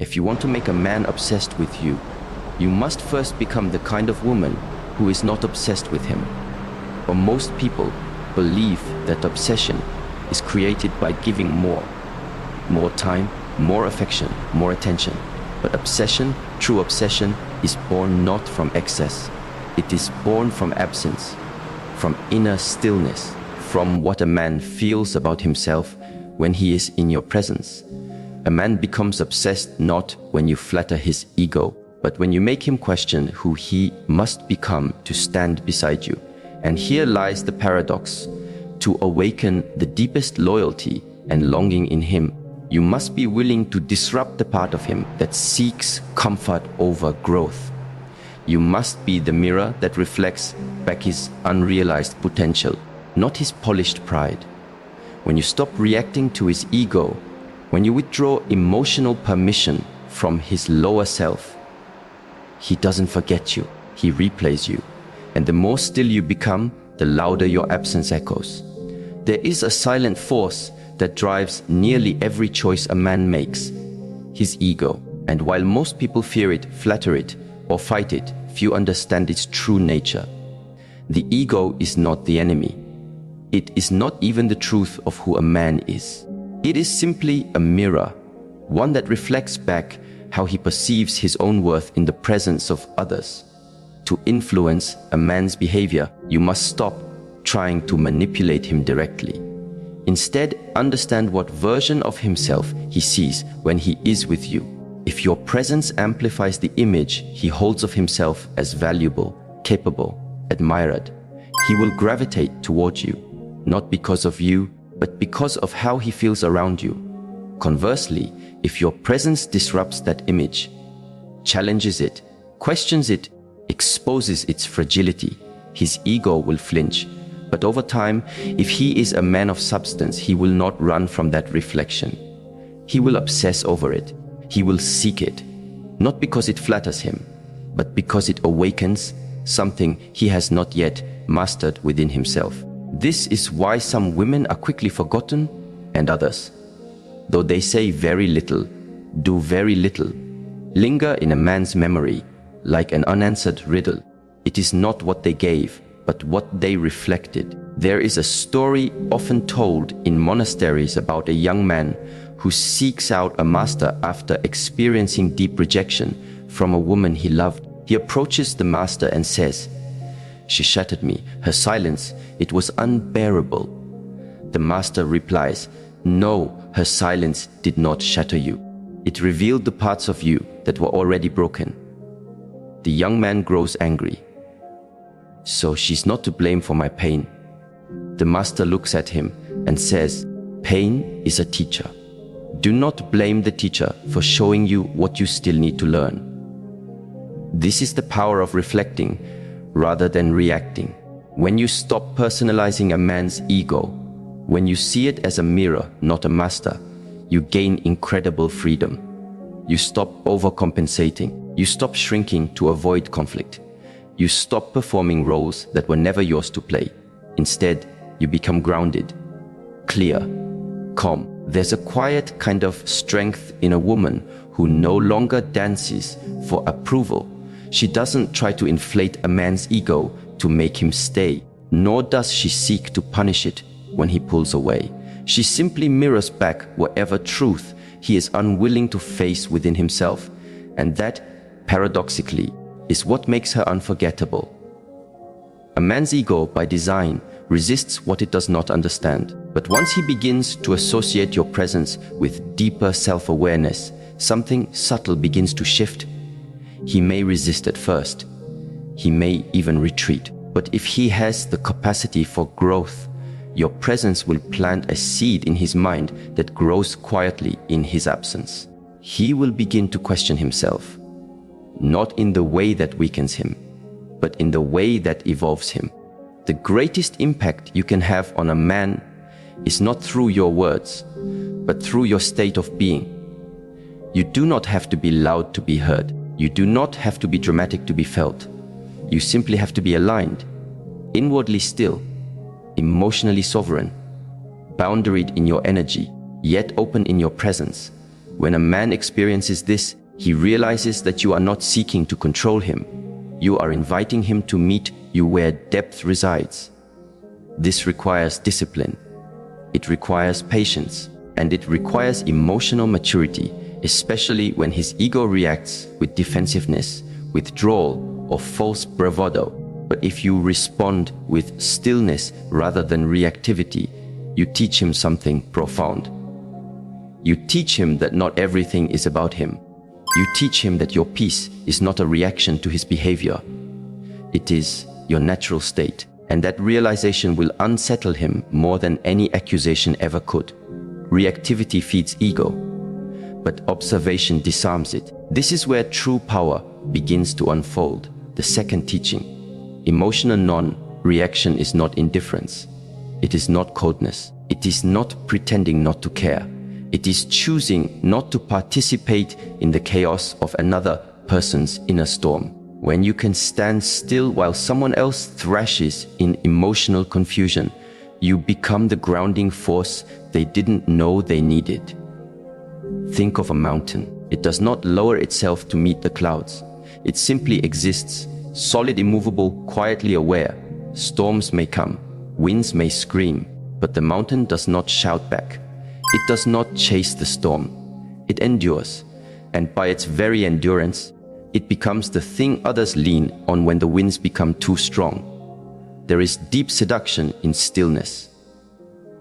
If you want to make a man obsessed with you, you must first become the kind of woman who is not obsessed with him. For most people believe that obsession is created by giving more time, more affection, more attention. But obsession, true obsession, is born not from excess. It is born from absence, from inner stillness, from what a man feels about himself when he is in your presence. A man becomes obsessed not when you flatter his ego, but when you make him question who he must become to stand beside you. And here lies the paradox. To awaken the deepest loyalty and longing in him, you must be willing to disrupt the part of him that seeks comfort over growth. You must be the mirror that reflects back his unrealized potential, not his polished pride. When you stop reacting to his ego, when you withdraw emotional permission from his lower self, he doesn't forget you, he replays you. And the more still you become, the louder your absence echoes. There is a silent force that drives nearly every choice a man makes, his ego. And while most people fear it, flatter it, or fight it, few understand its true nature. The ego is not the enemy. It is not even the truth of who a man is. It is simply a mirror, one that reflects back how he perceives his own worth in the presence of others. To influence a man's behavior, you must stop trying to manipulate him directly. Instead, understand what version of himself he sees when he is with you. If your presence amplifies the image he holds of himself as valuable, capable, admired, he will gravitate towards you, not because of you, but because of how he feels around you. Conversely, if your presence disrupts that image, challenges it, questions it, exposes its fragility, his ego will flinch. But over time, if he is a man of substance, he will not run from that reflection. He will obsess over it. He will seek it, not because it flatters him, but because it awakens something he has not yet mastered within himself. This is why some women are quickly forgotten and others, though they say very little, do very little, linger in a man's memory like an unanswered riddle. It is not what they gave, but what they reflected. There is a story often told in monasteries about a young man who seeks out a master after experiencing deep rejection from a woman he loved. He approaches the master and says, "She shattered me. Her silence, it was unbearable." The master replies, "No, her silence did not shatter you. It revealed the parts of you that were already broken." The young man grows angry. "So she's not to blame for my pain." The master looks at him and says, "Pain is a teacher. Do not blame the teacher for showing you what you still need to learn." This is the power of reflecting rather than reacting. When you stop personalizing a man's ego, when you see it as a mirror, not a master, you gain incredible freedom. You stop overcompensating. You stop shrinking to avoid conflict. You stop performing roles that were never yours to play. Instead, you become grounded, clear, calm. There's a quiet kind of strength in a woman who no longer dances for approval. She doesn't try to inflate a man's ego to make him stay, nor does she seek to punish it when he pulls away. She simply mirrors back whatever truth he is unwilling to face within himself, and that, paradoxically, is what makes her unforgettable. A man's ego, by design, resists what it does not understand. But once he begins to associate your presence with deeper self-awareness, something subtle begins to shift. He may resist at first. He may even retreat. But if he has the capacity for growth, your presence will plant a seed in his mind that grows quietly in his absence. He will begin to question himself, not in the way that weakens him, but in the way that evolves him. The greatest impact you can have on a man is not through your words, but through your state of being. You do not have to be loud to be heard. You do not have to be dramatic to be felt. You simply have to be aligned, inwardly still, emotionally sovereign, boundaried in your energy, yet open in your presence. When a man experiences this, he realizes that you are not seeking to control him. You are inviting him to meet you where depth resides. This requires discipline. It requires patience, and it requires emotional maturity, especially when his ego reacts with defensiveness, withdrawal, or false bravado. But if you respond with stillness rather than reactivity, you teach him something profound. You teach him that not everything is about him. You teach him that your peace is not a reaction to his behavior. It is your natural state, and that realization will unsettle him more than any accusation ever could. Reactivity feeds ego, but observation disarms it. This is where true power begins to unfold. The second teaching. Emotional non-reaction is not indifference. It is not coldness. It is not pretending not to care. It is choosing not to participate in the chaos of another person's inner storm. When you can stand still while someone else thrashes in emotional confusion, you become the grounding force they didn't know they needed. Think of a mountain. It does not lower itself to meet the clouds. It simply exists, solid, immovable, quietly aware. Storms may come, winds may scream, but the mountain does not shout back. It does not chase the storm. It endures, and by its very endurance, it becomes the thing others lean on when the winds become too strong. There is deep seduction in stillness,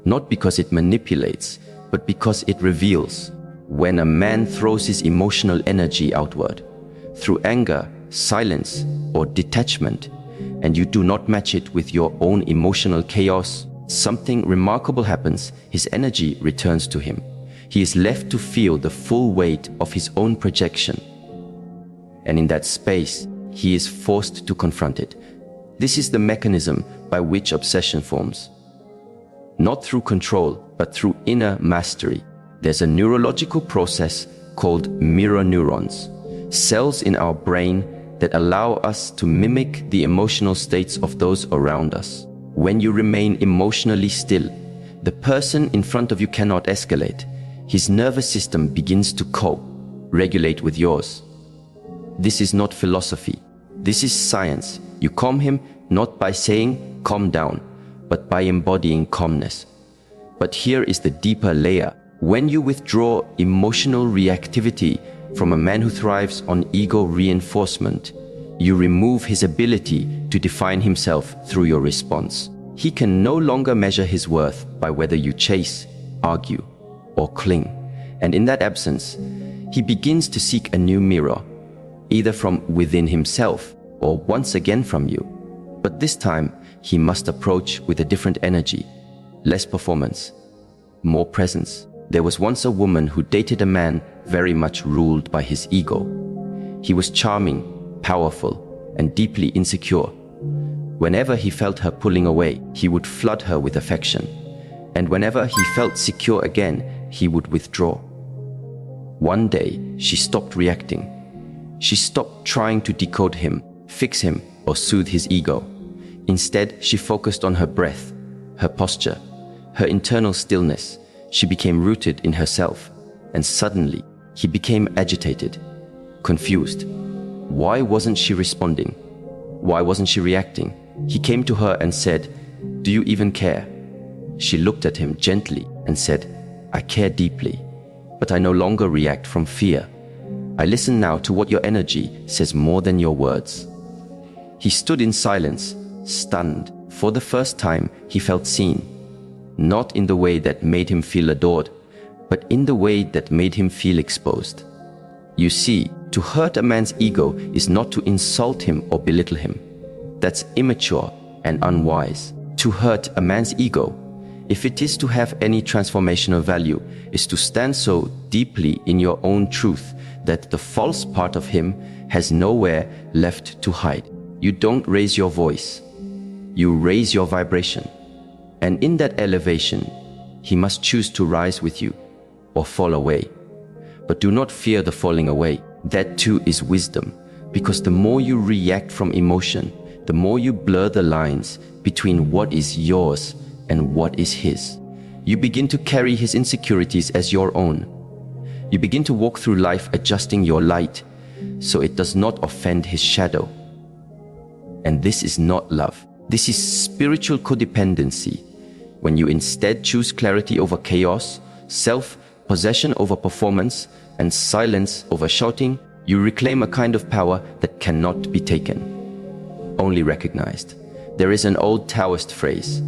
not because it manipulates, but because it reveals. When a man throws his emotional energy outward, through anger, silence, or detachment, and you do not match it with your own emotional chaos, something remarkable happens. His energy returns to him. He is left to feel the full weight of his own projection. And in that space, he is forced to confront it. This is the mechanism by which obsession forms. Not through control, but through inner mastery. There's a neurological process called mirror neurons, cells in our brain that allow us to mimic the emotional states of those around us. When you remain emotionally still, the person in front of you cannot escalate. His nervous system begins to cope, regulate with yours. This is not philosophy. This is science. You calm him not by saying, calm down, but by embodying calmness. But here is the deeper layer. When you withdraw emotional reactivity from a man who thrives on ego reinforcement, you remove his ability to define himself through your response. He can no longer measure his worth by whether you chase, argue, or cling. And in that absence, he begins to seek a new mirror, either from within himself or once again from you. But this time, he must approach with a different energy, less performance, more presence. There was once a woman who dated a man very much ruled by his ego. He was charming, powerful, and deeply insecure. Whenever he felt her pulling away, he would flood her with affection. And whenever he felt secure again, he would withdraw. One day, she stopped reacting. She stopped trying to decode him, fix him, or soothe his ego. Instead, she focused on her breath, her posture, her internal stillness. She became rooted in herself, and suddenly, he became agitated, confused. Why wasn't she responding? Why wasn't she reacting? He came to her and said, "Do you even care?" She looked at him gently and said, "I care deeply, but I no longer react from fear. I listen now to what your energy says more than your words." He stood in silence, stunned. For the first time, he felt seen, not in the way that made him feel adored, but in the way that made him feel exposed. You see, to hurt a man's ego is not to insult him or belittle him. That's immature and unwise. To hurt a man's ego, if it is to have any transformational value, is to stand so deeply in your own truth that the false part of him has nowhere left to hide. You don't raise your voice, you raise your vibration. And in that elevation, he must choose to rise with you or fall away. But do not fear the falling away. That too is wisdom, because the more you react from emotion, the more you blur the lines between what is yours and what is his. You begin to carry his insecurities as your own. You begin to walk through life adjusting your light so it does not offend his shadow. And this is not love. This is spiritual codependency. When you instead choose clarity over chaos, self-possession over performance, and silence over shouting, you reclaim a kind of power that cannot be taken, only recognized. There is an old Taoist phrase: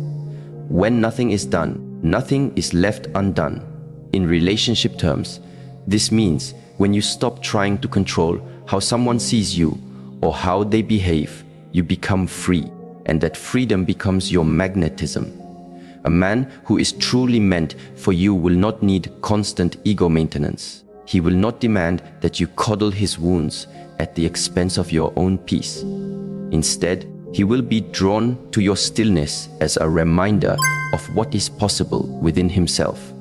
when nothing is done, nothing is left undone. In relationship terms, this means when you stop trying to control how someone sees you or how they behave, you become free, and that freedom becomes your magnetism. A man who is truly meant for you will not need constant ego maintenance. He will not demand that you coddle his wounds at the expense of your own peace. Instead, he will be drawn to your stillness as a reminder of what is possible within himself.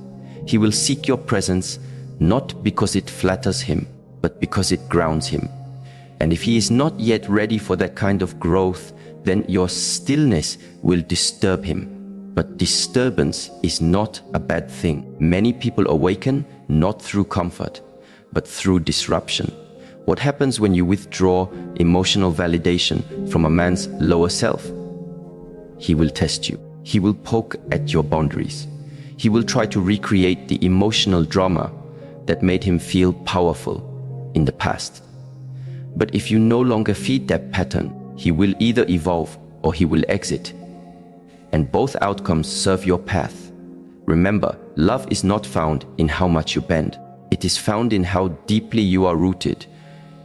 He will seek your presence not because it flatters him, but because it grounds him. And if he is not yet ready for that kind of growth, then your stillness will disturb him. But disturbance is not a bad thing. Many people awaken not through comfort, but through disruption. What happens when you withdraw emotional validation from a man's lower self? He will test you. He will poke at your boundaries. He will try to recreate the emotional drama that made him feel powerful in the past. But if you no longer feed that pattern, he will either evolve or he will exit. And both outcomes serve your path. Remember, love is not found in how much you bend. It is found in how deeply you are rooted.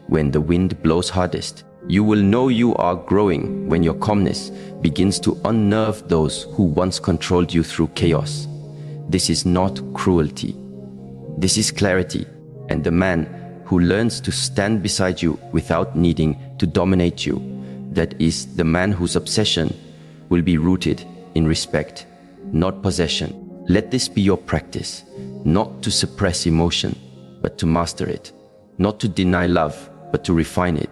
When the wind blows hardest, you will know you are growing when your calmness begins to unnerve those who once controlled you through chaos. This is not cruelty. This is clarity, and the man who learns to stand beside you without needing to dominate you, that is the man whose obsession will be rooted in respect, not possession. Let this be your practice, not to suppress emotion, but to master it, not to deny love, but to refine it,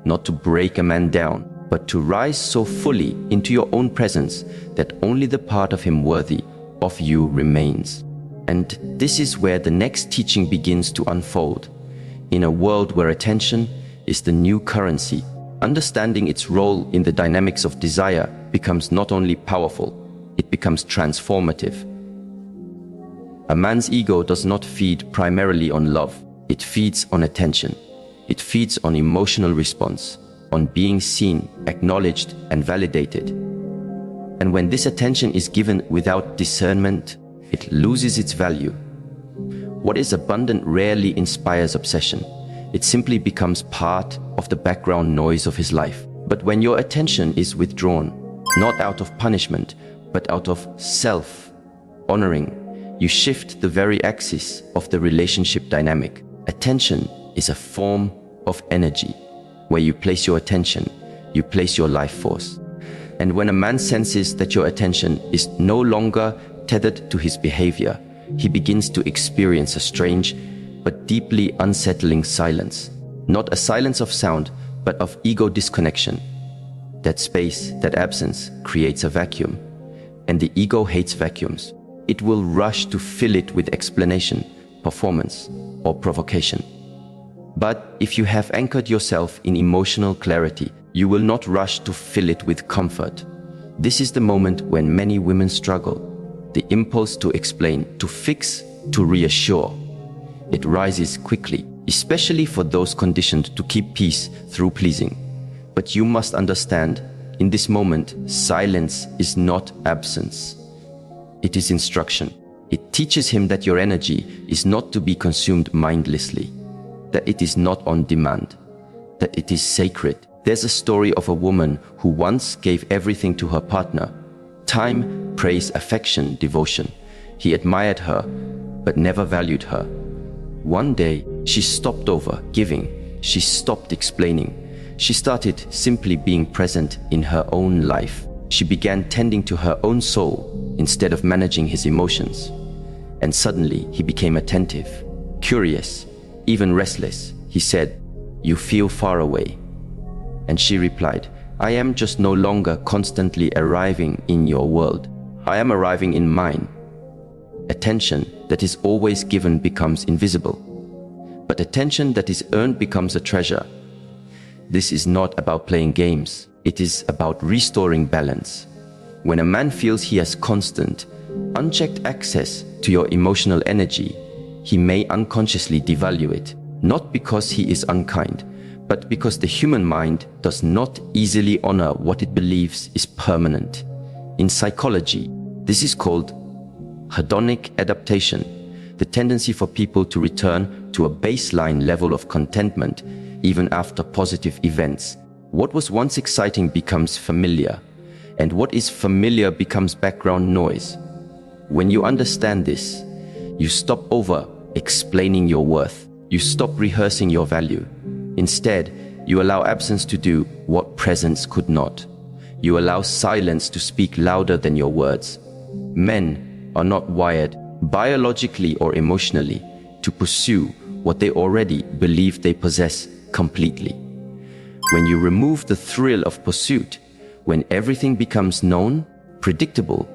not to break a man down, but to rise so fully into your own presence that only the part of him worthy of you remains. And this is where the next teaching begins to unfold. In a world where attention is the new currency, understanding its role in the dynamics of desire becomes not only powerful, it becomes transformative. A man's ego does not feed primarily on love. It feeds on attention. It feeds on emotional response, on being seen, acknowledged, and validated. And when this attention is given without discernment, it loses its value. What is abundant rarely inspires obsession. It simply becomes part of the background noise of his life. But when your attention is withdrawn, not out of punishment, but out of self-honoring, you shift the very axis of the relationship dynamic. Attention is a form of energy. Where you place your attention, you place your life force. And when a man senses that your attention is no longer tethered to his behavior, he begins to experience a strange but deeply unsettling silence. Not a silence of sound, but of ego disconnection. That space, that absence, creates a vacuum. And the ego hates vacuums. It will rush to fill it with explanation, performance, or provocation. But if you have anchored yourself in emotional clarity, you will not rush to fill it with comfort. This is the moment when many women struggle. The impulse to explain, to fix, to reassure. It rises quickly, especially for those conditioned to keep peace through pleasing. But you must understand, in this moment, silence is not absence. It is instruction. It teaches him that your energy is not to be consumed mindlessly, that it is not on demand, that it is sacred. There's a story of a woman who once gave everything to her partner: time, praise, affection, devotion. He admired her, but never valued her. One day, she stopped over giving. She stopped explaining. She started simply being present in her own life. She began tending to her own soul instead of managing his emotions. And suddenly, he became attentive, curious, even restless. He said, "You feel far away." And she replied, "I am just no longer constantly arriving in your world. I am arriving in mine." Attention that is always given becomes invisible. but attention that is earned becomes a treasure. This is not about playing games. It is about restoring balance. When a man feels he has constant, unchecked access to your emotional energy, he may unconsciously devalue it, not because he is unkind, but because the human mind does not easily honor what it believes is permanent. In psychology, this is called hedonic adaptation, the tendency for people to return to a baseline level of contentment even after positive events. What was once exciting becomes familiar, and what is familiar becomes background noise. When you understand this, you stop over-explaining your worth. You stop rehearsing your value. Instead, you allow absence to do what presence could not. You allow silence to speak louder than your words. Men are not wired, biologically or emotionally, to pursue what they already believe they possess completely. When you remove the thrill of pursuit, when everything becomes known, predictable,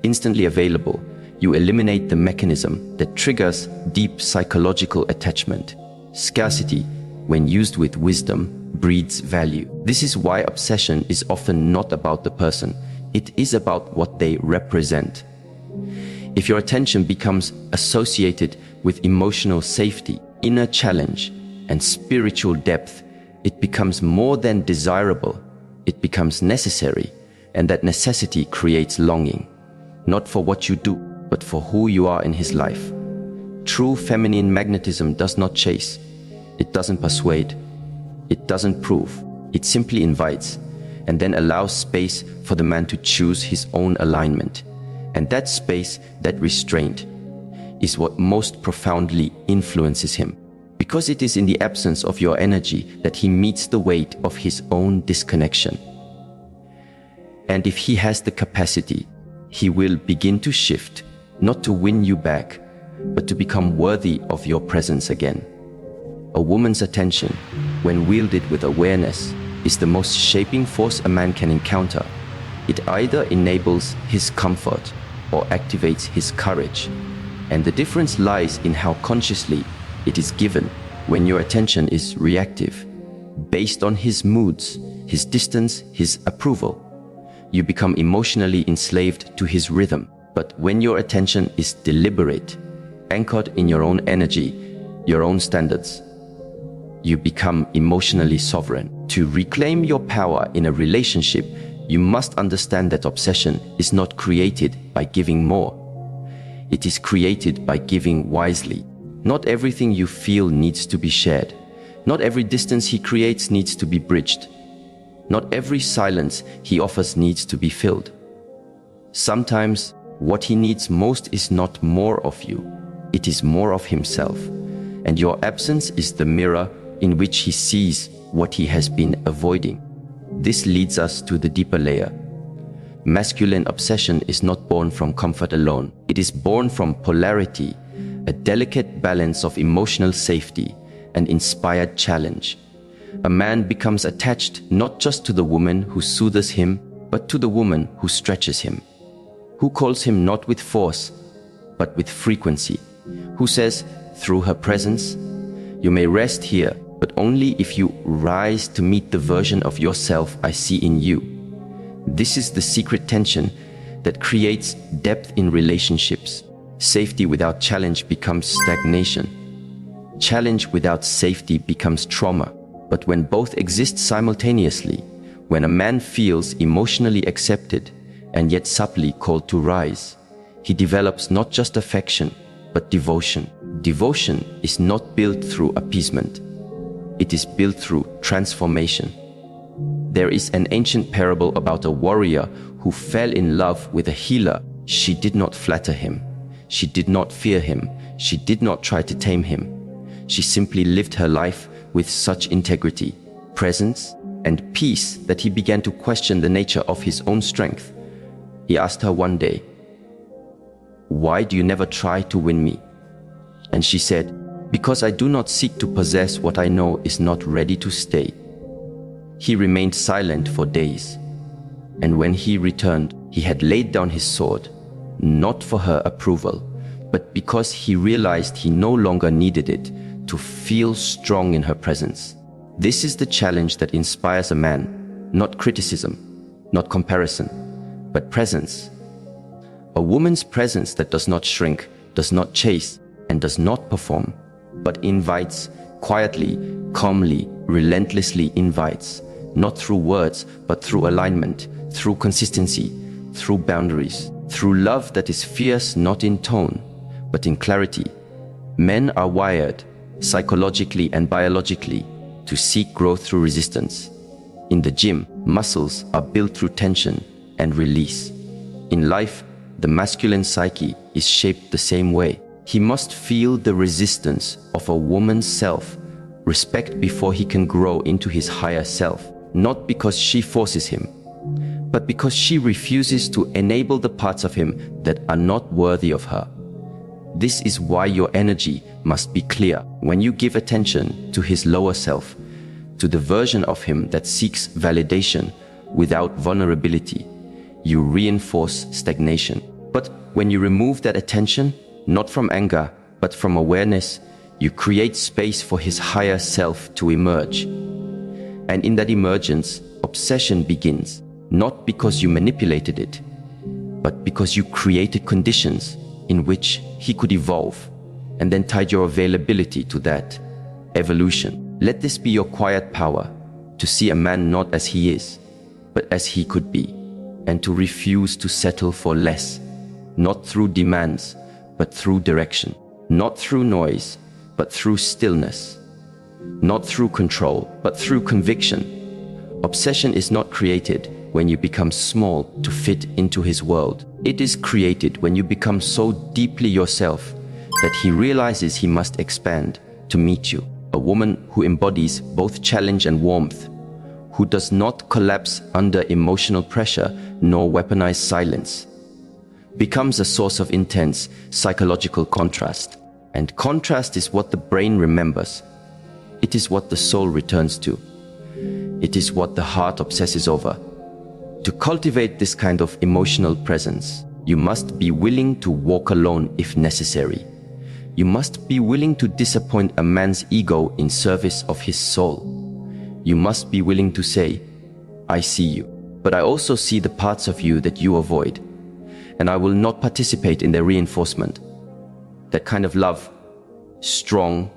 instantly available, you eliminate the mechanism that triggers deep psychological attachment. Scarcity, when used with wisdom, breeds value. This is why obsession is often not about the person. It is about what they represent. If your attention becomes associated with emotional safety, inner challenge, and spiritual depth, it becomes more than desirable. It becomes necessary, and that necessity creates longing, not for what you do, but for who you are in his life. True feminine magnetism does not chase. It doesn't persuade. It doesn't prove. It simply invites, and then allows space for the man to choose his own alignment. And that space, that restraint, is what most profoundly influences him. Because it is in the absence of your energy that he meets the weight of his own disconnection. And if he has the capacity, he will begin to shift, not to win you back, but to become worthy of your presence again. A woman's attention, when wielded with awareness, is the most shaping force a man can encounter. It either enables his comfort or activates his courage. And the difference lies in how consciously it is given. When your attention is reactive, based on his moods, his distance, his approval, you become emotionally enslaved to his rhythm. But when your attention is deliberate, anchored in your own energy, your own standards, you become emotionally sovereign. To reclaim your power in a relationship, you must understand that obsession is not created by giving more. It is created by giving wisely. Not everything you feel needs to be shared. Not every distance he creates needs to be bridged. Not every silence he offers needs to be filled. Sometimes, what he needs most is not more of you. It is more of himself. And your absence is the mirror in which he sees what he has been avoiding. This leads us to the deeper layer. Masculine obsession is not born from comfort alone. It is born from polarity, a delicate balance of emotional safety and inspired challenge. A man becomes attached not just to the woman who soothes him, but to the woman who stretches him, who calls him not with force, but with frequency, who says, through her presence, you may rest here, but only if you rise to meet the version of yourself I see in you. This is the secret tension that creates depth in relationships. Safety without challenge becomes stagnation. Challenge without safety becomes trauma. But when both exist simultaneously, when a man feels emotionally accepted and yet subtly called to rise, he develops not just affection, but devotion. Devotion is not built through appeasement. It is built through transformation. There is an ancient parable about a warrior who fell in love with a healer. She did not flatter him. She did not fear him. She did not try to tame him. She simply lived her life with such integrity, presence, and peace that he began to question the nature of his own strength. He asked her one day, "Why do you never try to win me?" And she said, "Because I do not seek to possess what I know is not ready to stay." He remained silent for days, and when he returned, he had laid down his sword, not for her approval, but because he realized he no longer needed it to feel strong in her presence. This is the challenge that inspires a man, not criticism, not comparison, but presence. A woman's presence that does not shrink, does not chase, and does not perform, but invites, quietly, calmly, relentlessly invites, not through words, but through alignment, through consistency, through boundaries, through love that is fierce not in tone, but in clarity. Men are wired, psychologically and biologically, to seek growth through resistance. In the gym, muscles are built through tension and release. In life, the masculine psyche is shaped the same way. He must feel the resistance of a woman's self, respect before he can grow into his higher self, not because she forces him, but because she refuses to enable the parts of him that are not worthy of her. This is why your energy must be clear. When you give attention to his lower self, to the version of him that seeks validation without vulnerability, you reinforce stagnation. But when you remove that attention, not from anger, but from awareness, you create space for his higher self to emerge. And in that emergence, obsession begins, not because you manipulated it, but because you created conditions in which he could evolve, and then tied your availability to that evolution. Let this be your quiet power, to see a man not as he is, but as he could be, and to refuse to settle for less, not through demands, but through direction, not through noise, but through stillness, not through control, but through conviction. Obsession is not created when you become small to fit into his world. It is created when you become so deeply yourself that he realizes he must expand to meet you. A woman who embodies both challenge and warmth, who does not collapse under emotional pressure nor weaponize silence, becomes a source of intense psychological contrast. And contrast is what the brain remembers. It is what the soul returns to. It is what the heart obsesses over. To cultivate this kind of emotional presence, you must be willing to walk alone if necessary. You must be willing to disappoint a man's ego in service of his soul. You must be willing to say, I see you, but I also see the parts of you that you avoid, and I will not participate in their reinforcement. That kind of love, strong,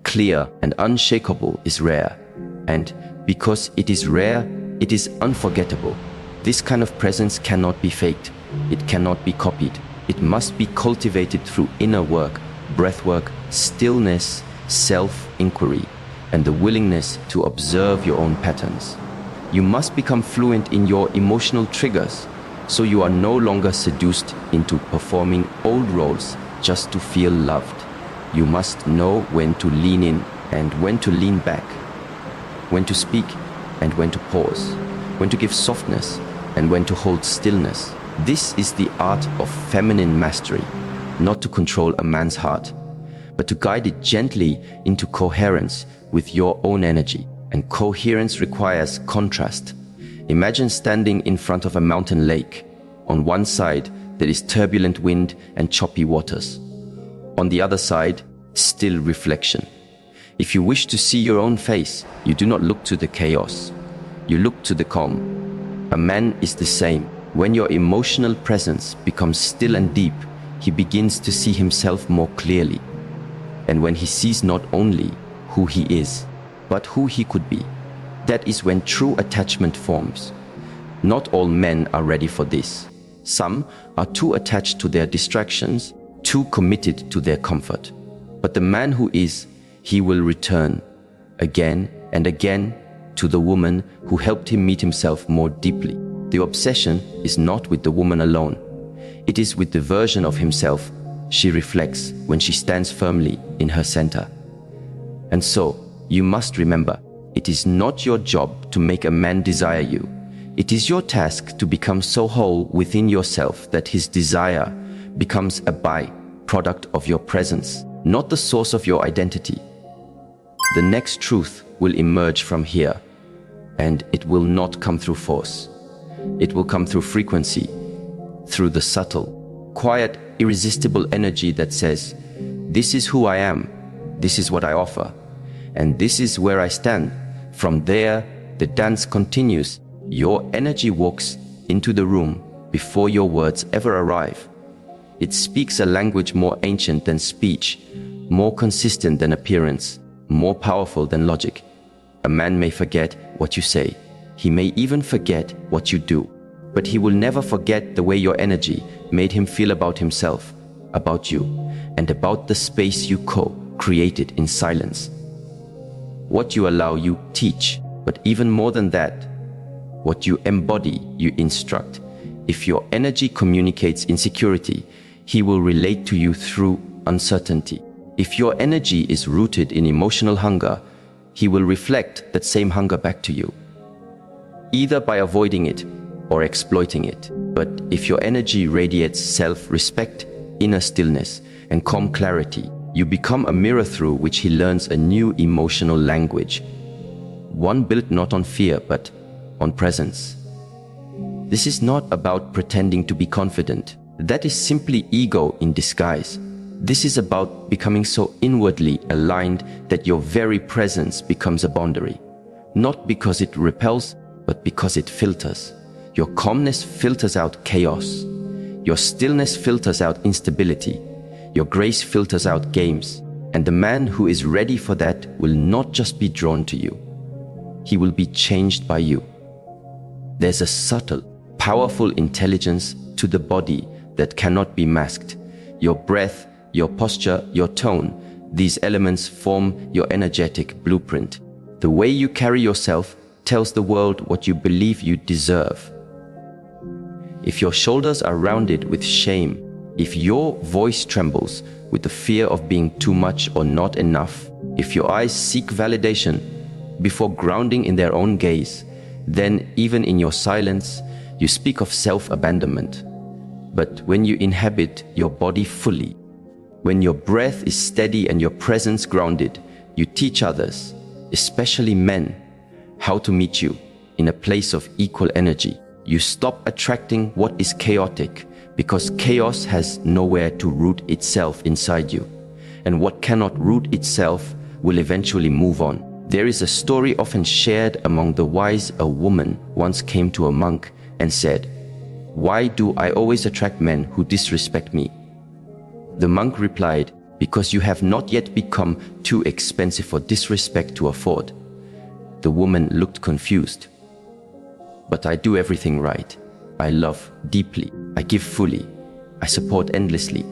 clear, and unshakable, is rare. And because it is rare, it is unforgettable. This kind of presence cannot be faked. It cannot be copied. It must be cultivated through inner work, breath work, stillness, self-inquiry, and the willingness to observe your own patterns. You must become fluent in your emotional triggers, so you are no longer seduced into performing old roles just to feel loved. You must know when to lean in and when to lean back, when to speak and when to pause, when to give softness and when to hold stillness. This is the art of feminine mastery, not to control a man's heart, but to guide it gently into coherence with your own energy. And coherence requires contrast. Imagine standing in front of a mountain lake. On one side, there is turbulent wind and choppy waters. On the other side, still reflection. If you wish to see your own face, you do not look to the chaos. You look to the calm. A man is the same. When your emotional presence becomes still and deep, he begins to see himself more clearly. And when he sees not only who he is, but who he could be, that is when true attachment forms. Not all men are ready for this. Some are too attached to their distractions, too committed to their comfort. But the man who is, he will return again and again to the woman who helped him meet himself more deeply. The obsession is not with the woman alone. It is with the version of himself she reflects when she stands firmly in her center. And so, you must remember, it is not your job to make a man desire you. It is your task to become so whole within yourself that his desire becomes a by-product of your presence, not the source of your identity. The next truth will emerge from here, and it will not come through force. It will come through frequency, through the subtle, quiet, irresistible energy that says, this is who I am, this is what I offer. And this is where I stand. From there, the dance continues. Your energy walks into the room before your words ever arrive. It speaks a language more ancient than speech, more consistent than appearance, more powerful than logic. A man may forget what you say. He may even forget what you do. But he will never forget the way your energy made him feel about himself, about you, and about the space you co-created in silence. What you allow, you teach. But even more than that, what you embody, you instruct. If your energy communicates insecurity, he will relate to you through uncertainty. If your energy is rooted in emotional hunger, he will reflect that same hunger back to you, either by avoiding it or exploiting it. But if your energy radiates self-respect, inner stillness, and calm clarity, you become a mirror through which he learns a new emotional language, one built not on fear but on presence. This is not about pretending to be confident. That is simply ego in disguise. This is about becoming so inwardly aligned that your very presence becomes a boundary, not because it repels, but because it filters. Your calmness filters out chaos. Your stillness filters out instability. Your grace filters out games. And the man who is ready for that will not just be drawn to you. He will be changed by you. There's a subtle, powerful intelligence to the body that cannot be masked. Your breath, your posture, your tone, these elements form your energetic blueprint. The way you carry yourself tells the world what you believe you deserve. If your shoulders are rounded with shame, if your voice trembles with the fear of being too much or not enough, if your eyes seek validation before grounding in their own gaze, then even in your silence, you speak of self-abandonment. But when you inhabit your body fully, when your breath is steady and your presence grounded, you teach others, especially men, how to meet you in a place of equal energy. You stop attracting what is chaotic because chaos has nowhere to root itself inside you. And what cannot root itself will eventually move on. There is a story often shared among the wise. A woman once came to a monk and said, "Why do I always attract men who disrespect me?" The monk replied, "Because you have not yet become too expensive for disrespect to afford." The woman looked confused. "But I do everything right. I love deeply. I give fully. I support endlessly."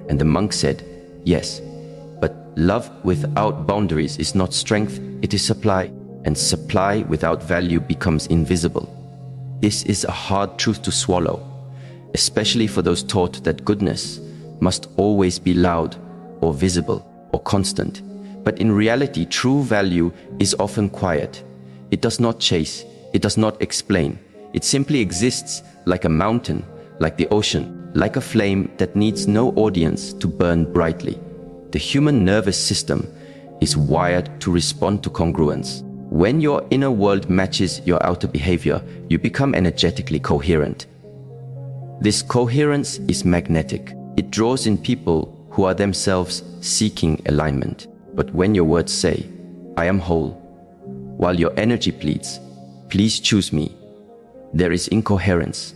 And the monk said, "Yes, but love without boundaries is not strength, it is supply. And supply without value becomes invisible." This is a hard truth to swallow, especially for those taught that goodness must always be loud or visible or constant. But in reality, true value is often quiet. It does not chase. It does not explain. It simply exists like a mountain, like the ocean, like a flame that needs no audience to burn brightly. The human nervous system is wired to respond to congruence. When your inner world matches your outer behavior, you become energetically coherent. This coherence is magnetic. It draws in people who are themselves seeking alignment. But when your words say, "I am whole," while your energy pleads, "Please choose me," there is incoherence.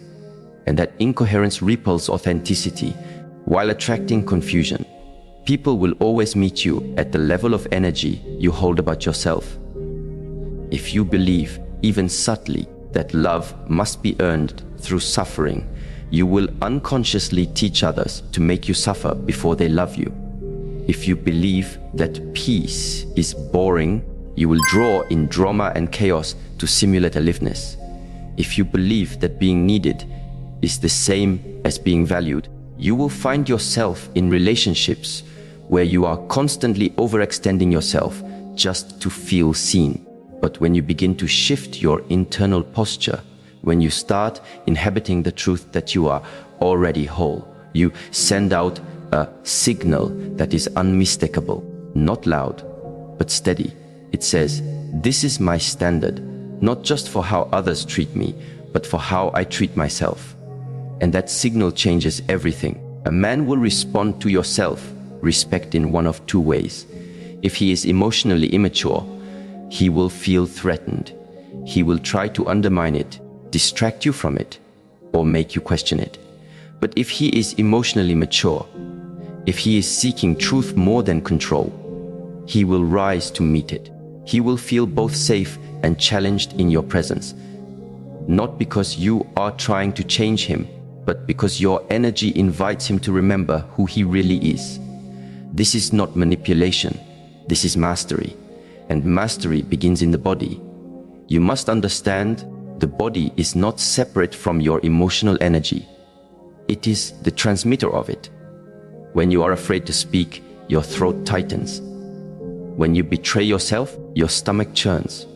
And that incoherence repels authenticity while attracting confusion. People will always meet you at the level of energy you hold about yourself. If you believe, even subtly, that love must be earned through suffering, you will unconsciously teach others to make you suffer before they love you. If you believe that peace is boring, you will draw in drama and chaos to simulate aliveness. If you believe that being needed is the same as being valued, you will find yourself in relationships where you are constantly overextending yourself just to feel seen. But when you begin to shift your internal posture, when you start inhabiting the truth that you are already whole, you send out a signal that is unmistakable, not loud, but steady. It says, "This is my standard, not just for how others treat me, but for how I treat myself." And that signal changes everything. A man will respond to your self-respect in one of two ways. If he is emotionally immature, he will feel threatened. He will try to undermine it, distract you from it, or make you question it. But if he is emotionally mature, if he is seeking truth more than control, he will rise to meet it. He will feel both safe and challenged in your presence, not because you are trying to change him, but because your energy invites him to remember who he really is. This is not manipulation, this is mastery, and mastery begins in the body. You must understand, the body is not separate from your emotional energy. It is the transmitter of it. When you are afraid to speak, your throat tightens. When you betray yourself, your stomach churns.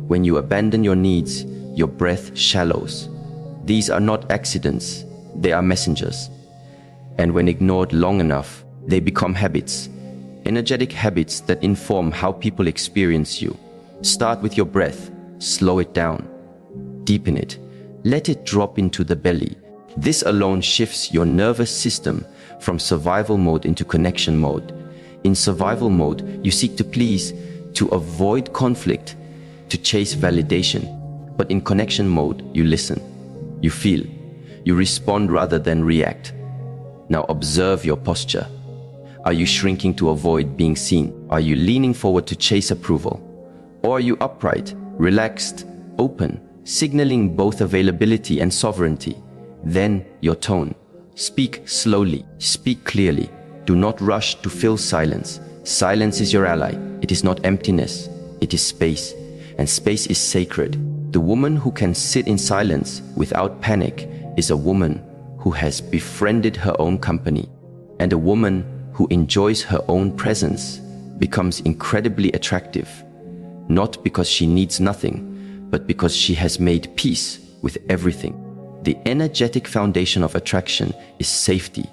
When you abandon your needs, your breath shallows. These are not accidents, they are messengers. And when ignored long enough, they become habits. Energetic habits that inform how people experience you. Start with your breath, slow it down, deepen it, let it drop into the belly. This alone shifts your nervous system from survival mode into connection mode. In survival mode, you seek to please, to avoid conflict, to chase validation. But in connection mode, you listen, you feel, you respond rather than react. Now observe your posture. Are you shrinking to avoid being seen? Are you leaning forward to chase approval? Or are you upright, relaxed, open, signaling both availability and sovereignty? Then your tone. Speak slowly, speak clearly. Do not rush to fill silence. Silence is your ally. It is not emptiness, it is space. And space is sacred. The woman who can sit in silence without panic is a woman who has befriended her own company. And a woman who enjoys her own presence becomes incredibly attractive, not because she needs nothing, but because she has made peace with everything. The energetic foundation of attraction is safety.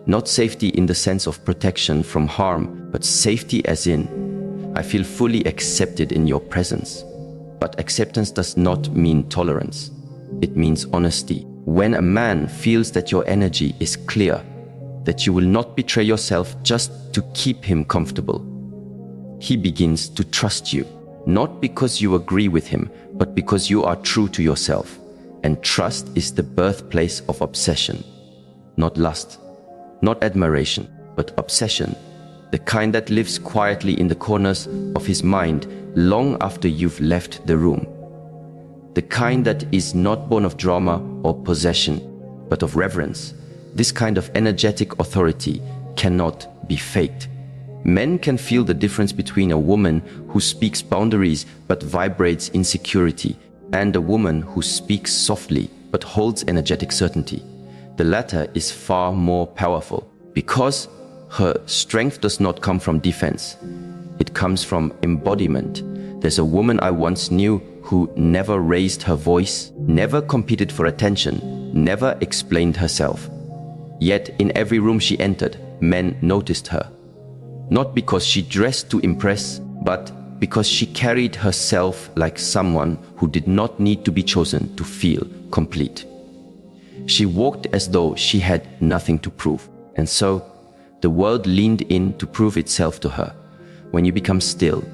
Not safety in the sense of protection from harm, but safety as in, I feel fully accepted in your presence. But acceptance does not mean tolerance. It means honesty. When a man feels that your energy is clear, that you will not betray yourself just to keep him comfortable, he begins to trust you. Not because you agree with him, but because you are true to yourself. And trust is the birthplace of obsession. Not lust, not admiration, but obsession. The kind that lives quietly in the corners of his mind long after you've left the room. The kind that is not born of drama or possession, but of reverence. This kind of energetic authority cannot be faked. Men can feel the difference between a woman who speaks boundaries but vibrates insecurity, and a woman who speaks softly but holds energetic certainty. The latter is far more powerful because her strength does not come from defense. It comes from embodiment. There's a woman I once knew who never raised her voice, never competed for attention, never explained herself. Yet in every room she entered, men noticed her. Not because she dressed to impress, but because she carried herself like someone who did not need to be chosen to feel complete. She walked as though she had nothing to prove, and so the world leaned in to prove itself to her. When you become still,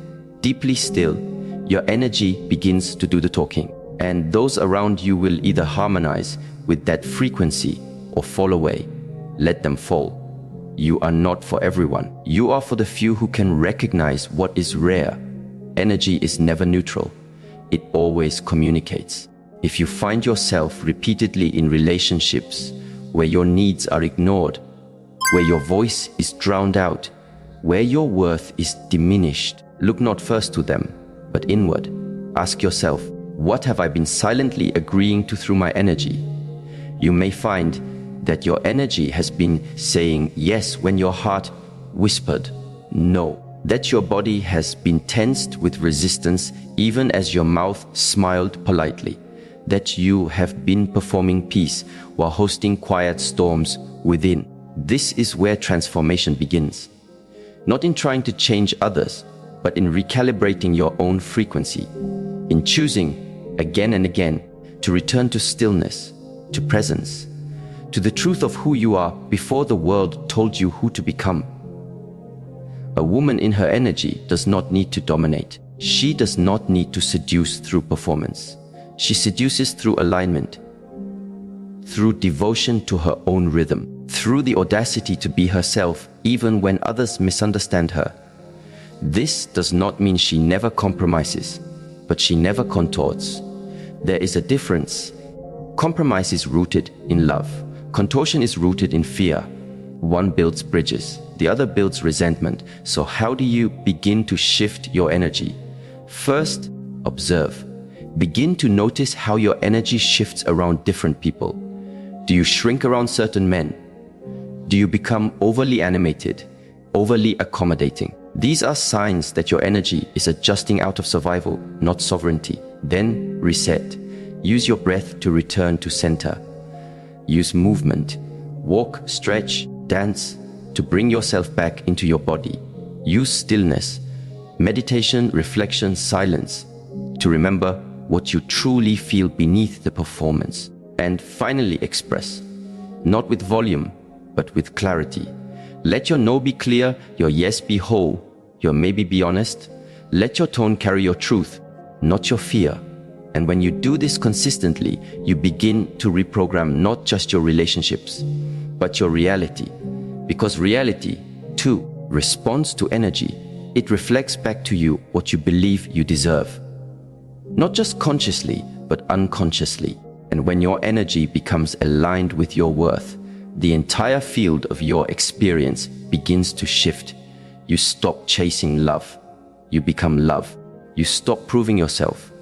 deeply still, your energy begins to do the talking, and those around you will either harmonize with that frequency or fall away. Let them fall. You are not for everyone. You are for the few who can recognize what is rare. Energy is never neutral. It always communicates. If you find yourself repeatedly in relationships where your needs are ignored, where your voice is drowned out, where your worth is diminished, look not first to them, but inward. Ask yourself, what have I been silently agreeing to through my energy? You may find that your energy has been saying yes when your heart whispered no. That your body has been tensed with resistance even as your mouth smiled politely. That you have been performing peace while hosting quiet storms within. This is where transformation begins. Not in trying to change others, but in recalibrating your own frequency. In choosing, again and again, to return to stillness, to presence, to the truth of who you are before the world told you who to become. A woman in her energy does not need to dominate. She does not need to seduce through performance. She seduces through alignment, through devotion to her own rhythm, through the audacity to be herself even when others misunderstand her. This does not mean she never compromises, but she never contorts. There is a difference. Compromise is rooted in love. Contortion is rooted in fear. One builds bridges, the other builds resentment. So how do you begin to shift your energy? First, observe. Begin to notice how your energy shifts around different people. Do you shrink around certain men? Do you become overly animated, overly accommodating? These are signs that your energy is adjusting out of survival, not sovereignty. Then reset. Use your breath to return to center. Use movement. Walk, stretch, dance to bring yourself back into your body. Use stillness, meditation, reflection, silence to remember what you truly feel beneath the performance. And finally express, not with volume, but with clarity. Let your no be clear, your yes be whole, your maybe be honest. Let your tone carry your truth, not your fear. And when you do this consistently, you begin to reprogram not just your relationships, but your reality. Because reality, too, responds to energy. It reflects back to you what you believe you deserve. Not just consciously, but unconsciously. And when your energy becomes aligned with your worth, the entire field of your experience begins to shift. You stop chasing love. You become love. You stop proving yourself.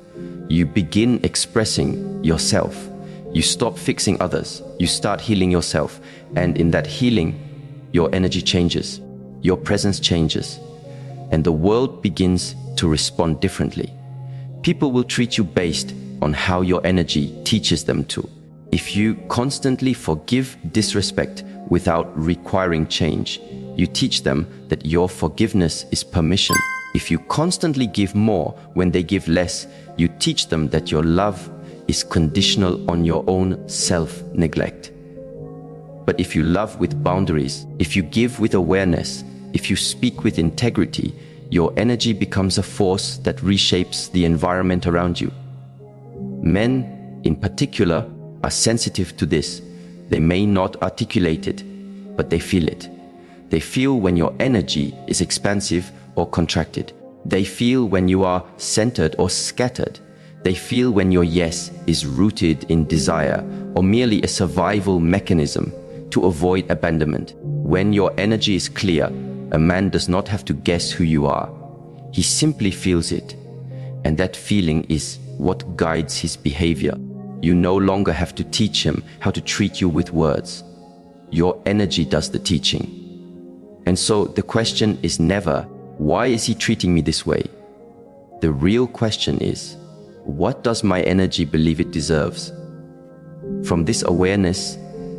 You begin expressing yourself. You stop fixing others. You start healing yourself. And in that healing, your energy changes. Your presence changes. And the world begins to respond differently. People will treat you based on how your energy teaches them to. If you constantly forgive disrespect without requiring change, you teach them that your forgiveness is permission. If you constantly give more when they give less, you teach them that your love is conditional on your own self-neglect. But if you love with boundaries, if you give with awareness, if you speak with integrity, your energy becomes a force that reshapes the environment around you. Men, in particular, are sensitive to this. They may not articulate it, but they feel it. They feel when your energy is expansive or contracted. They feel when you are centered or scattered. They feel when your yes is rooted in desire or merely a survival mechanism to avoid abandonment. When your energy is clear, a man does not have to guess who you are. He simply feels it. And that feeling is what guides his behavior. You no longer have to teach him how to treat you with words. Your energy does the teaching. And so the question is never, why is he treating me this way? The real question is, what does my energy believe it deserves? From this awareness,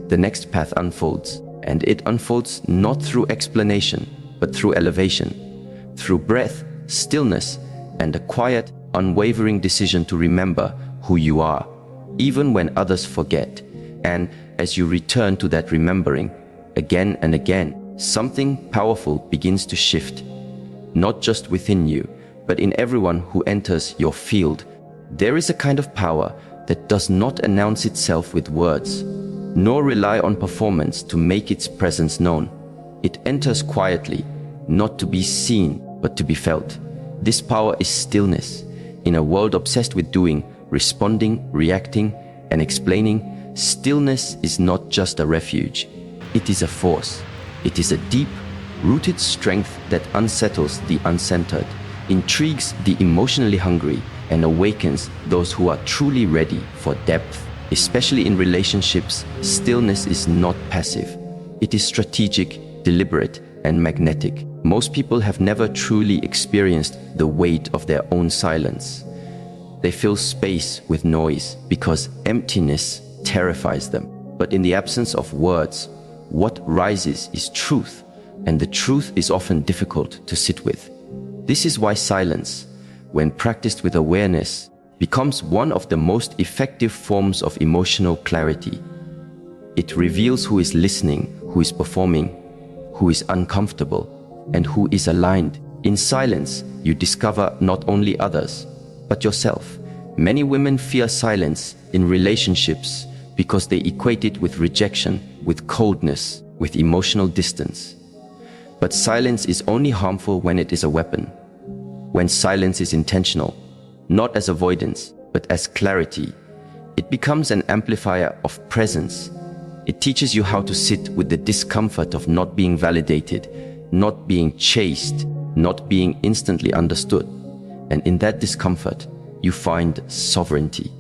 the next path unfolds, and it unfolds not through explanation, but through elevation, through breath, stillness, and a quiet, unwavering decision to remember who you are, even when others forget. And as you return to that remembering, again and again, something powerful begins to shift, not just within you, but in everyone who enters your field. There is a kind of power that does not announce itself with words, nor rely on performance to make its presence known. It enters quietly, not to be seen, but to be felt. This power is stillness. In a world obsessed with doing, responding, reacting, and explaining, stillness is not just a refuge. It is a force. It is a deep, rooted strength that unsettles the uncentered, intrigues the emotionally hungry, and awakens those who are truly ready for depth. Especially in relationships, stillness is not passive. It is strategic, deliberate, and magnetic. Most people have never truly experienced the weight of their own silence. They fill space with noise because emptiness terrifies them. But in the absence of words, what rises is truth, and the truth is often difficult to sit with. This is why silence, when practiced with awareness, becomes one of the most effective forms of emotional clarity. It reveals who is listening, who is performing, who is uncomfortable, and who is aligned. In silence, you discover not only others, but yourself. Many women fear silence in relationships because they equate it with rejection, with coldness, with emotional distance. But silence is only harmful when it is a weapon. When silence is intentional, not as avoidance, but as clarity, it becomes an amplifier of presence. It teaches you how to sit with the discomfort of not being validated, not being chased, not being instantly understood. And in that discomfort, you find sovereignty.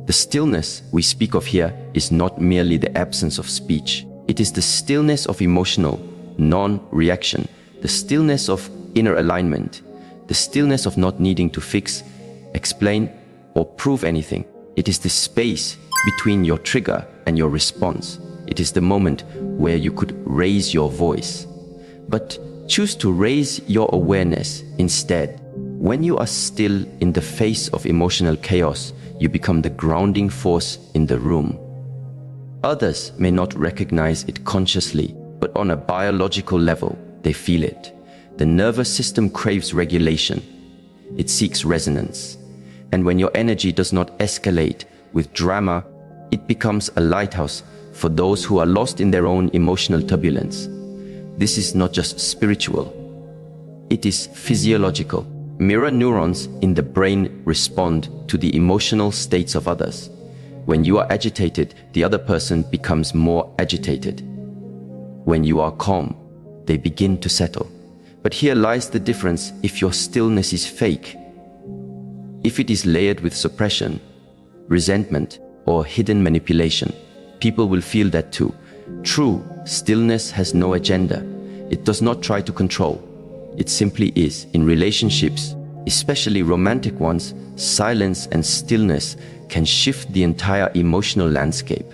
The stillness we speak of here is not merely the absence of speech. It is the stillness of emotional non-reaction, the stillness of inner alignment, the stillness of not needing to fix, explain, or prove anything. It is the space between your trigger and your response. It is the moment where you could raise your voice, but choose to raise your awareness instead. When you are still in the face of emotional chaos, you become the grounding force in the room. Others may not recognize it consciously, but on a biological level, they feel it. The nervous system craves regulation. It seeks resonance. And when your energy does not escalate with drama, it becomes a lighthouse for those who are lost in their own emotional turbulence. This is not just spiritual. It is physiological. Mirror neurons in the brain respond to the emotional states of others. When you are agitated, the other person becomes more agitated. When you are calm, they begin to settle. But here lies the difference if your stillness is fake. If it is layered with suppression, resentment, or hidden manipulation, people will feel that too. True stillness has no agenda. It does not try to control. It simply is. In relationships, especially romantic ones, silence and stillness can shift the entire emotional landscape.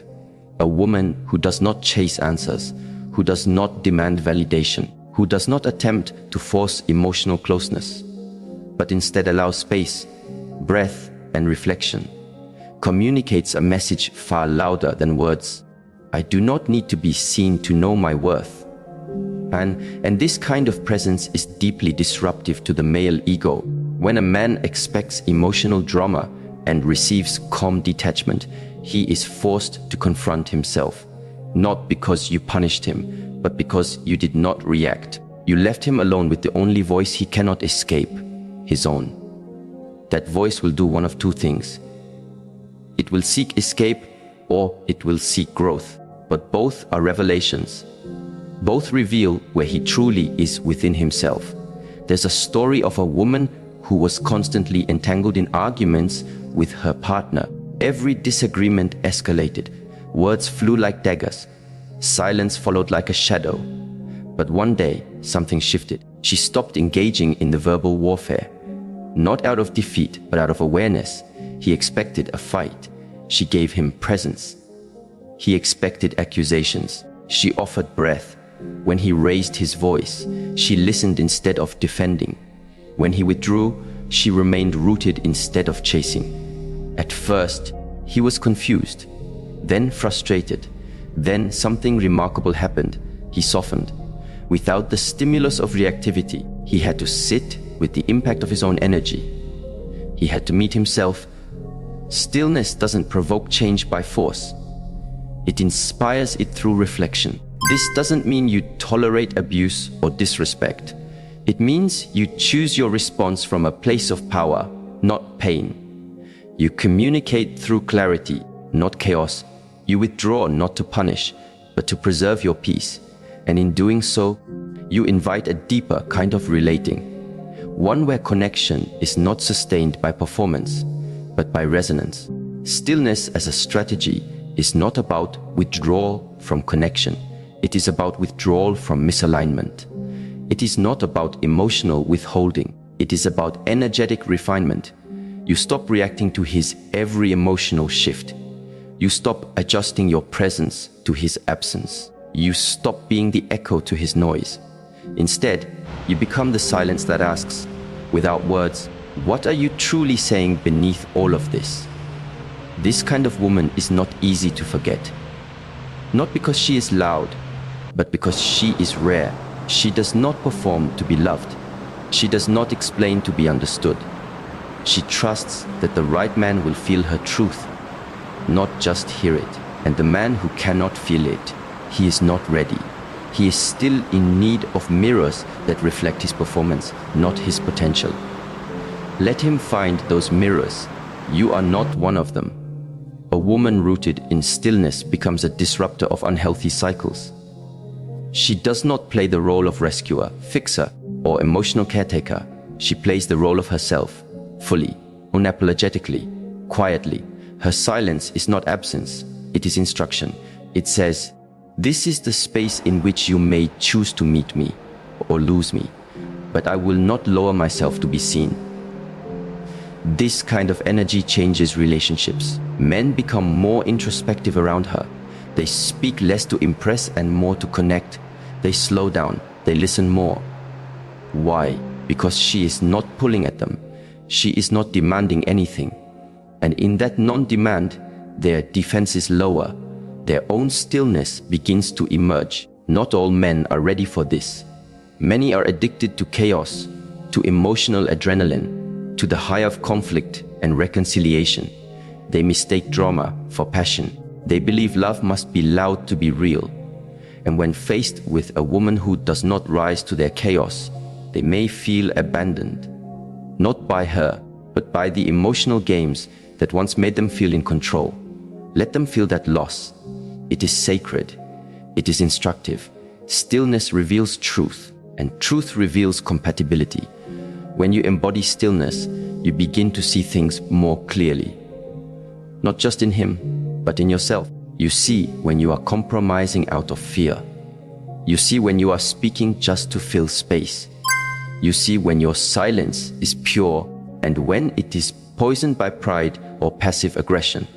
A woman who does not chase answers, who does not demand validation, who does not attempt to force emotional closeness, but instead allows space, breath, and reflection, communicates a message far louder than words. I do not need to be seen to know my worth. And this kind of presence is deeply disruptive to the male ego. When a man expects emotional drama and receives calm detachment, he is forced to confront himself, not because you punished him, but because you did not react. You left him alone with the only voice he cannot escape, his own. That voice will do one of two things. It will seek escape or it will seek growth, but both are revelations. Both reveal where he truly is within himself. There's a story of a woman who was constantly entangled in arguments with her partner. Every disagreement escalated. Words flew like daggers. Silence followed like a shadow. But one day, something shifted. She stopped engaging in the verbal warfare. Not out of defeat, but out of awareness. He expected a fight. She gave him presence. He expected accusations. She offered breath. When he raised his voice, she listened instead of defending. When he withdrew, she remained rooted instead of chasing. At first, he was confused, then frustrated. Then something remarkable happened. He softened. Without the stimulus of reactivity, he had to sit with the impact of his own energy. He had to meet himself. Stillness doesn't provoke change by force. It inspires it through reflection. This doesn't mean you tolerate abuse or disrespect. It means you choose your response from a place of power, not pain. You communicate through clarity, not chaos. You withdraw not to punish, but to preserve your peace. And in doing so, you invite a deeper kind of relating. One where connection is not sustained by performance, but by resonance. Stillness as a strategy is not about withdrawal from connection. It is about withdrawal from misalignment. It is not about emotional withholding. It is about energetic refinement. You stop reacting to his every emotional shift. You stop adjusting your presence to his absence. You stop being the echo to his noise. Instead, you become the silence that asks, without words, what are you truly saying beneath all of this? This kind of woman is not easy to forget. Not because she is loud, but because she is rare. She does not perform to be loved. She does not explain to be understood. She trusts that the right man will feel her truth, not just hear it. And the man who cannot feel it, he is not ready. He is still in need of mirrors that reflect his performance, not his potential. Let him find those mirrors. You are not one of them. A woman rooted in stillness becomes a disruptor of unhealthy cycles. She does not play the role of rescuer, fixer, or emotional caretaker. She plays the role of herself, fully, unapologetically, quietly. Her silence is not absence, it is instruction. It says, "This is the space in which you may choose to meet me or lose me, but I will not lower myself to be seen." This kind of energy changes relationships. Men become more introspective around her. They speak less to impress and more to connect. They slow down. They listen more. Why? Because she is not pulling at them. She is not demanding anything. And in that non-demand, their defense is lower. Their own stillness begins to emerge. Not all men are ready for this. Many are addicted to chaos, to emotional adrenaline, to the high of conflict and reconciliation. They mistake drama for passion. They believe love must be loud to be real. And when faced with a woman who does not rise to their chaos, they may feel abandoned. Not by her, but by the emotional games that once made them feel in control. Let them feel that loss. It is sacred. It is instructive. Stillness reveals truth, and truth reveals compatibility. When you embody stillness, you begin to see things more clearly. Not just in him, but in yourself. You see when you are compromising out of fear. You see when you are speaking just to fill space. You see when your silence is pure and when it is poisoned by pride or passive aggression.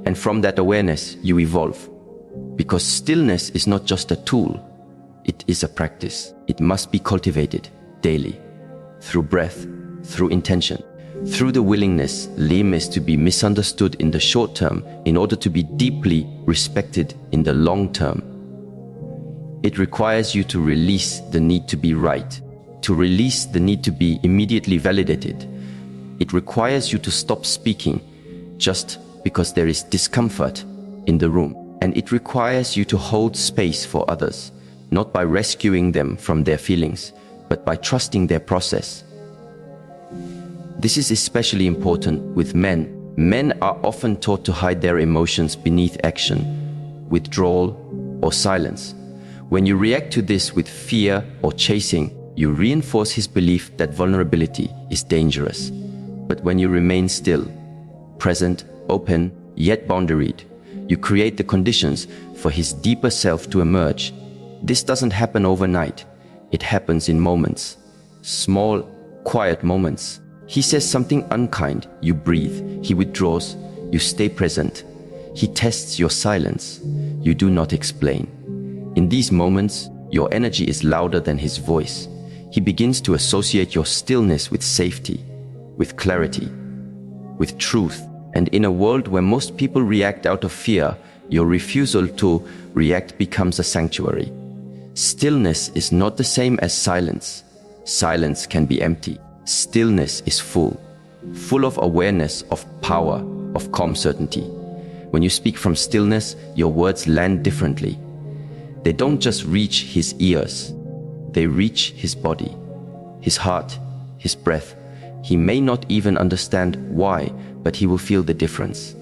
And from that awareness, you evolve. Because stillness is not just a tool, it is a practice. It must be cultivated daily, through breath, through intention, through the willingness to be misunderstood in the short term in order to be deeply respected in the long term. It requires you to release the need to be right, to release the need to be immediately validated. It requires you to stop speaking just because there is discomfort in the room. And it requires you to hold space for others, not by rescuing them from their feelings, but by trusting their process. This is especially important with men. Men are often taught to hide their emotions beneath action, withdrawal, or silence. When you react to this with fear or chasing, you reinforce his belief that vulnerability is dangerous. But when you remain still, present, open, yet boundaried, you create the conditions for his deeper self to emerge. This doesn't happen overnight. It happens in moments. Small, quiet moments. He says something unkind, you breathe. He withdraws, you stay present. He tests your silence, you do not explain. In these moments, your energy is louder than his voice. He begins to associate your stillness with safety, with clarity, with truth. And in a world where most people react out of fear, your refusal to react becomes a sanctuary. Stillness is not the same as silence. Silence can be empty. Stillness is full of awareness, of power, of calm certainty. When you speak from stillness, your words land differently. They don't just reach his ears, they reach his body, his heart, his breath. He may not even understand why, but he will feel the difference.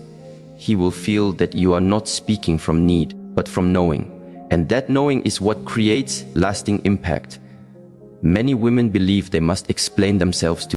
He will feel that you are not speaking from need, but from knowing. And that knowing is what creates lasting impact. Many women believe they must explain themselves to